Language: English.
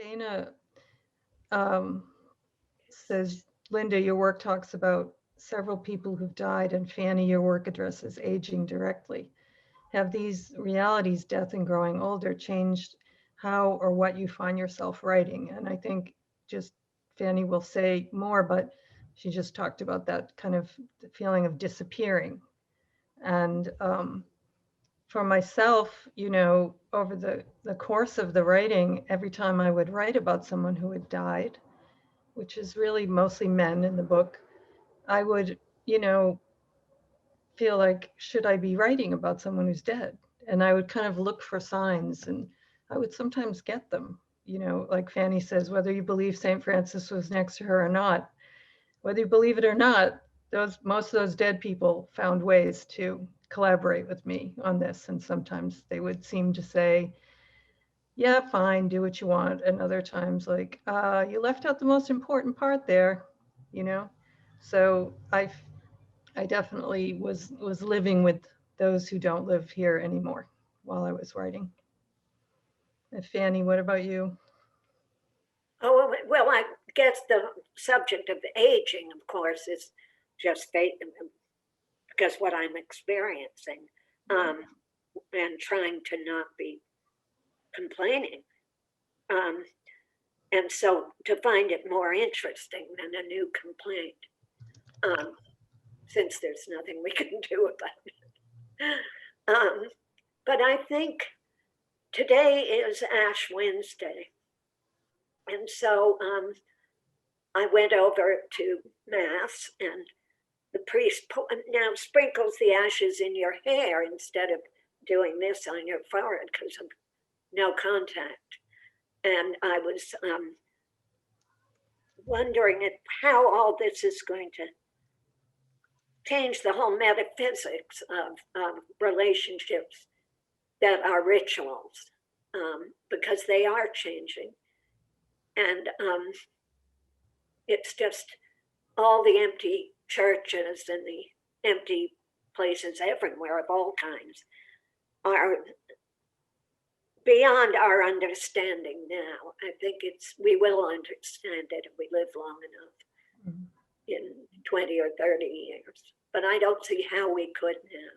Dana um, says, Linda, your work talks about several people who've died, and Fanny, your work addresses aging directly. Have these realities, death and growing older, changed how or what you find yourself writing? And I think just Fanny will say more, but she just talked about that kind of feeling of disappearing. And for myself, over the course of the writing, every time I would write about someone who had died, which is really mostly men in the book, I would, feel like, should I be writing about someone who's dead? And I would kind of look for signs, and I would sometimes get them, like Fanny says, whether you believe St. Francis was next to her or not, whether you believe it or not, most of those dead people found ways to collaborate with me on this. And sometimes they would seem to say, yeah, fine, do what you want. And other times like, you left out the most important part there, you know? So I definitely was living with those who don't live here anymore while I was writing. And Fanny, what about you? Oh, well, I guess the subject of aging, of course, is just because what I'm experiencing, and trying to not be complaining. And so to find it more interesting than a new complaint, since there's nothing we can do about it. But I think today is Ash Wednesday. And so I went over to Mass, and the priest now sprinkles the ashes in your hair instead of doing this on your forehead because of no contact. And I was wondering how all this is going to change the whole metaphysics of relationships that are rituals, because they are changing. And it's just all the empty churches and the empty places everywhere of all kinds are beyond our understanding now. I think we will understand it if we live long enough, in 20 or 30 years. But I don't see how we could now.